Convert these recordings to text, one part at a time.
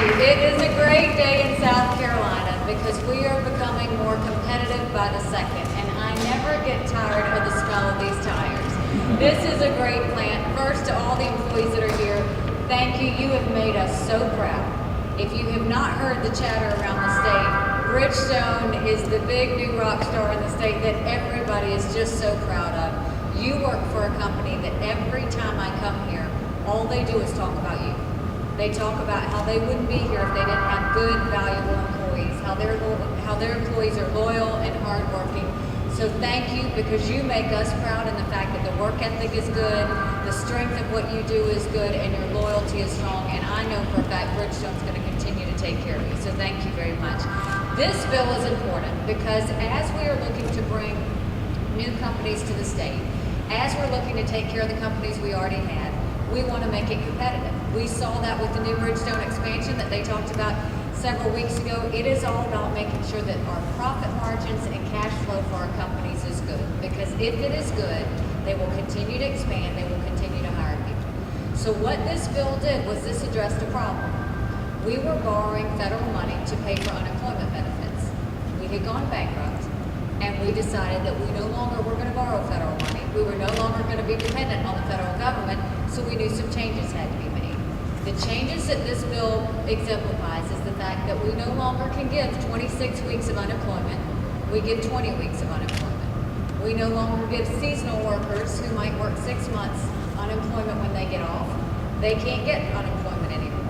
you. It is a great day in South Carolina because we are becoming more competitive by the second, and I never get tired of the smell of these tires. This is a great plant. First, to all the employees that are here, thank you. You have made us so proud. If you have not heard the chatter around the state, Bridgestone is the big new rock star in the state that everybody is just so proud of. You work for a company that every time I come here, all they do is talk about you. They talk about how they wouldn't be here if they didn't have good, valuable employees, how their employees are loyal and hardworking. So thank you, because you make us proud in the fact that the work ethic is good, the strength of what you do is good, and your loyalty is strong. And I know for a fact Bridgestone's going to continue to take care of you. So thank you very much. This bill is important because as we are looking to bring new companies to the state, as we're looking to take care of the companies we already had, we want to make it competitive. We saw that with the new Bridgestone expansion that they talked about several weeks ago. It is all about making sure that our profit margins and cash flow for our companies is good. Because if it is good, they will continue to expand, they will continue to hire people. So what this bill did was this addressed a problem. We were borrowing federal money to pay for unemployment benefits. We had gone bankrupt, and we decided that we no longer were going to borrow federal money. We were no longer going to be dependent on the federal government, so we knew some changes had to be made. The changes that this bill exemplifies is the fact that we no longer can give 26 weeks of unemployment. We give 20 weeks of unemployment. We no longer give seasonal workers who might work 6 months unemployment when they get off. They can't get unemployment anymore.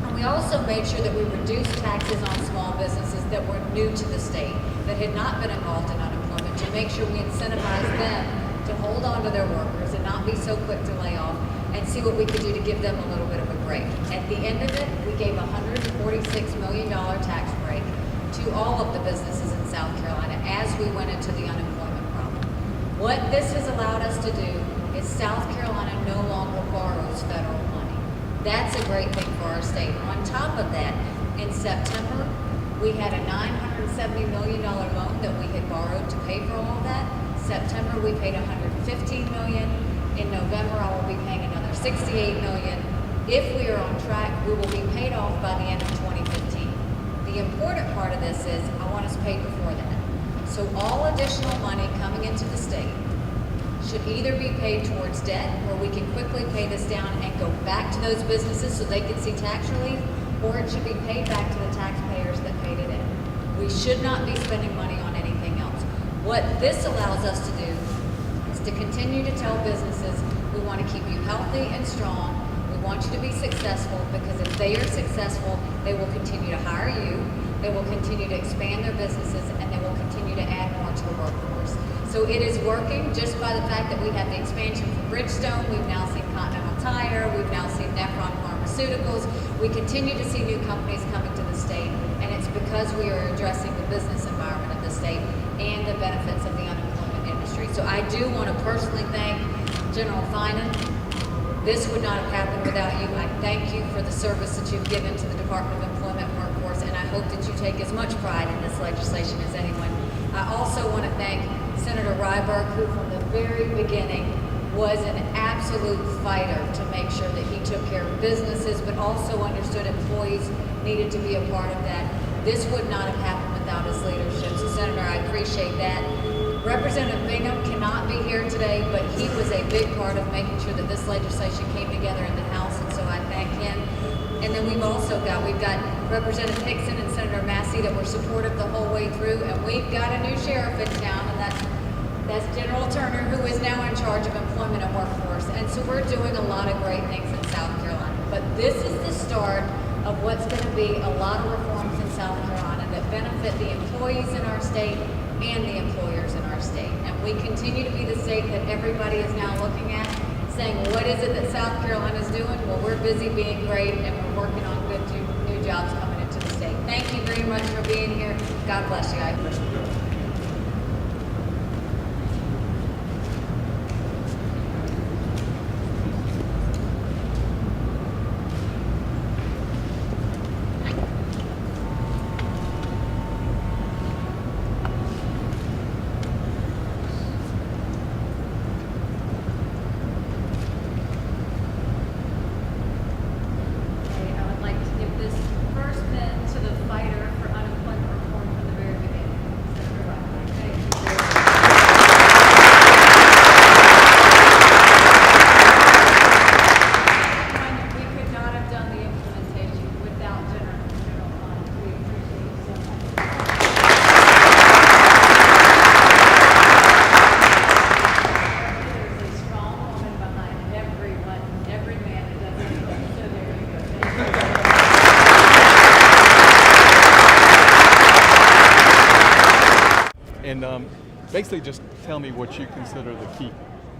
And we also made sure that we reduced taxes on small businesses that were new to the state, that had not been involved in unemployment, to make sure we incentivize them to hold on to their workers and not be so quick to lay off, and see what we could do to give them a little bit of a break. At the end of it, we gave a $146 million tax break to all of the businesses in South Carolina as we went into the unemployment problem. What this has allowed us to do is South Carolina no longer borrows federal money. That's a great thing for our state. On top of that, in September, we had a $970 million loan that we had borrowed to pay for all of that. September, we paid $115 million. In November, I will be paying another $68 million. If we are on track, we will be paid off by the end of 2015. The important part of this is I want us paid before that. So all additional money coming into the state should either be paid towards debt, where we can quickly pay this down and go back to those businesses so they can see tax relief, or it should be paid back to the taxpayers that paid it in. We should not be spending money on anything else. What this allows us to do is to continue to tell businesses, we want to keep you healthy and strong. We want you to be successful, because if they are successful, they will continue to hire you, they will continue to expand their businesses, and they will continue to add more to the workforce. So it is working just by the fact that we have the expansion from Bridgestone. We've now seen Continental Tire. We've now seen Nephron Pharmaceuticals. We continue to see new companies coming to the state, and it's because we are addressing the business environment of the state and the benefits of the unemployment industry. So I do want to personally thank General Finan. This would not have happened without you. I thank you for the service that you've given to the Department of Employment and Workforce, and I hope that you take as much pride in this legislation as anyone. I also want to thank Senator Ryberg, who from the very beginning was an absolute fighter to make sure that he took care of businesses, but also understood employees needed to be a part of that. This would not have happened without his leadership. So, Senator, I appreciate that. Representative Bingham cannot be here today, but he was a big part of making sure that this legislation came together in the House, and so I thank him. And then we've got Representative Hickson and Senator Massey that were supportive the whole way through, and we've got a new sheriff in town, and that's General Turner, who is now in charge of employment and workforce. And so we're doing a lot of great things in South Carolina. But this is the start of what's going to be a lot of reforms in South Carolina that benefit the employees in our state and the employers in our state. And we continue to be the state that everybody is now looking at, saying, what is it that South Carolina is doing? Well, we're busy being great, and we're working on good new jobs coming into the state. Thank you very much for being here. God bless you. I appreciate it. This And basically just tell me what you consider the key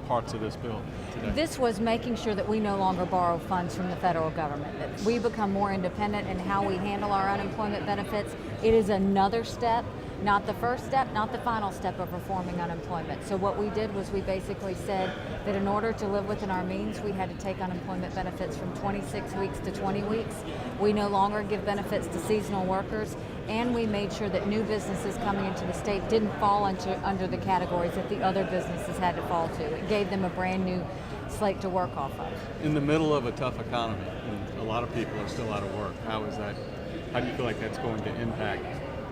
parts of this bill today. This was making sure that we no longer borrow funds from the federal government, that we become more independent in how we handle our unemployment benefits. It is another step, not the first step, not the final step of reforming unemployment. So what we did was we basically said that in order to live within our means, we had to take unemployment benefits from 26 weeks to 20 weeks. We no longer give benefits to seasonal workers, and we made sure that new businesses coming into the state didn't fall under the categories that the other businesses had to fall to. It gave them a brand new slate to work off of. In the middle of a tough economy, and a lot of people are still out of work, how do you feel like that's going to impact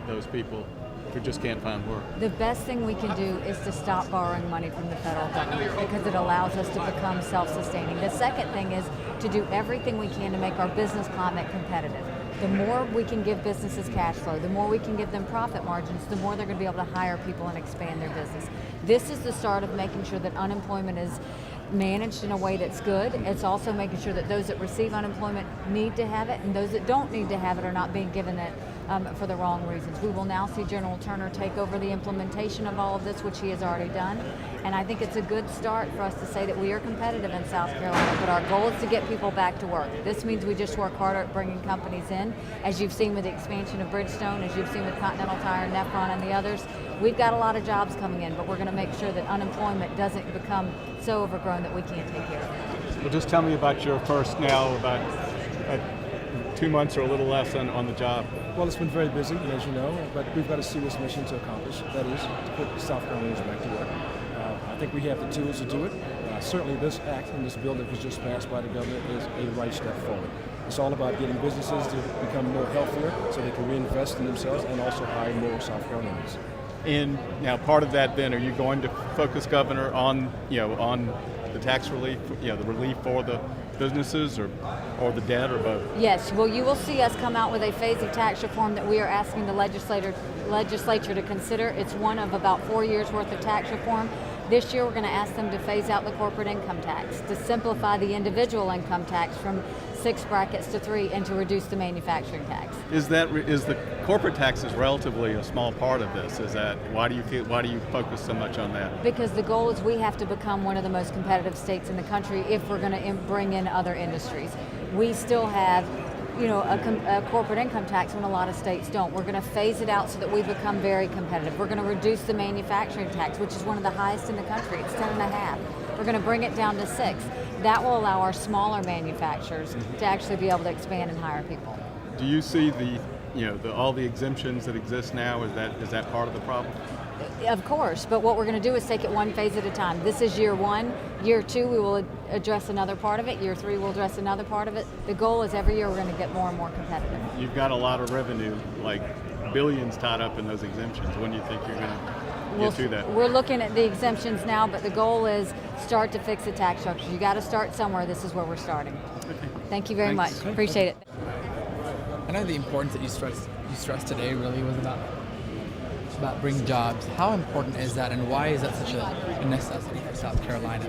those people who just can't find work? The best thing we can do is to stop borrowing money from the federal government because it allows us to become self-sustaining. The second thing is to do everything we can to make our business climate competitive. The more we can give businesses cash flow, the more we can give them profit margins, the more they're going to be able to hire people and expand their business. This is the start of making sure that unemployment is managed in a way that's good. It's also making sure that those that receive unemployment need to have it, and those that don't need to have it are not being given it for the wrong reasons. We will now see General Turner take over the implementation of all of this, which he has already done. And I think it's a good start for us to say that we are competitive in South Carolina, but our goal is to get people back to work. This means we just work harder at bringing companies in. As you've seen with the expansion of Bridgestone, as you've seen with Continental Tire, Nephron, and the others, we've got a lot of jobs coming in, but we're going to make sure that unemployment doesn't become so overgrown that we can't take care of it. Well, just tell me about your first now, about 2 months or a little less on the job. Well, it's been very busy, as you know, but we've got a serious mission to accomplish. That is to put South Carolinians back to work. I think we have the tools to do it. Certainly this act and this bill that was just passed by the governor is a right step forward. It's all about getting businesses to become more healthier so they can reinvest in themselves and also hire more South Carolinians. And now part of that then, are you going to focus, Governor, on the tax relief, the relief for the businesses or the debt or both? Yes, well, you will see us come out with a phase of tax reform that we are asking the legislature to consider. It's one of about 4 years worth of tax reform. This year we're going to ask them to phase out the corporate income tax, to simplify the individual income tax from 6 brackets to 3, and to reduce the manufacturing tax. Is the corporate tax is relatively a small part of this? Why do you focus so much on that? Because the goal is we have to become one of the most competitive states in the country if we're going to bring in other industries. We still have a corporate income tax when a lot of states don't. We're going to phase it out so that we become very competitive. We're going to reduce the manufacturing tax, which is one of the highest in the country. It's 10.5. We're going to bring it down to 6. That will allow our smaller manufacturers to actually be able to expand and hire people. Do you see all the exemptions that exist now? Is that part of the problem? Of course, but what we're going to do is take it one phase at a time. This is year 1. Year 2, we will address another part of it. Year 3, we'll address another part of it. The goal is every year we're going to get more and more competitive. You've got a lot of revenue, like billions tied up in those exemptions. When do you think you're going to get to that? We're looking at the exemptions now, but the goal is start to fix the tax structure. You got to start somewhere. This is where we're starting. Okay. Thank you very much. Appreciate it. I know the importance that you stressed today really was about bringing jobs. How important is that, and why is that such a necessity for South Carolina?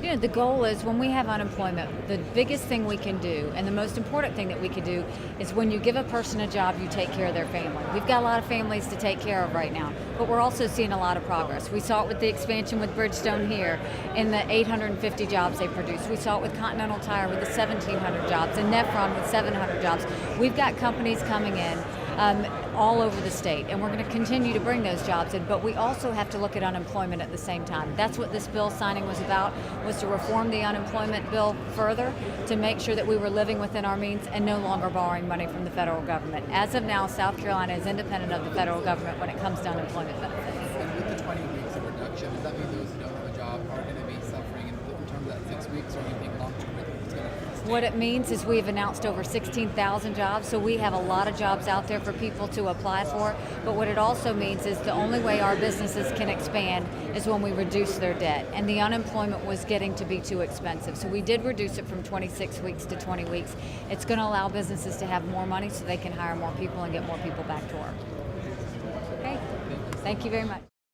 The goal is when we have unemployment, the biggest thing we can do and the most important thing that we can do is when you give a person a job, you take care of their family. We've got a lot of families to take care of right now, but we're also seeing a lot of progress. We saw it with the expansion with Bridgestone here in the 850 jobs they produced. We saw it with Continental Tire with the 1,700 jobs and Nephron with 700 jobs. We've got companies coming in all over the state, and we're going to continue to bring those jobs in, but we also have to look at unemployment at the same time. That's what this bill signing was about, was to reform the unemployment bill further to make sure that we were living within our means and no longer borrowing money from the federal government. As of now, South Carolina is independent of the federal government when it comes to unemployment benefits. And with the 20 weeks of reduction, does that mean those who don't have a job are going to be suffering in terms of that 6 weeks, or do you think long-term it's going to stay? What it means is we've announced over 16,000 jobs, so we have a lot of jobs out there for people to apply for. But what it also means is the only way our businesses can expand is when we reduce their debt. And the unemployment was getting to be too expensive. So we did reduce it from 26 weeks to 20 weeks. It's going to allow businesses to have more money so they can hire more people and get more people back to work. Okay, thank you very much.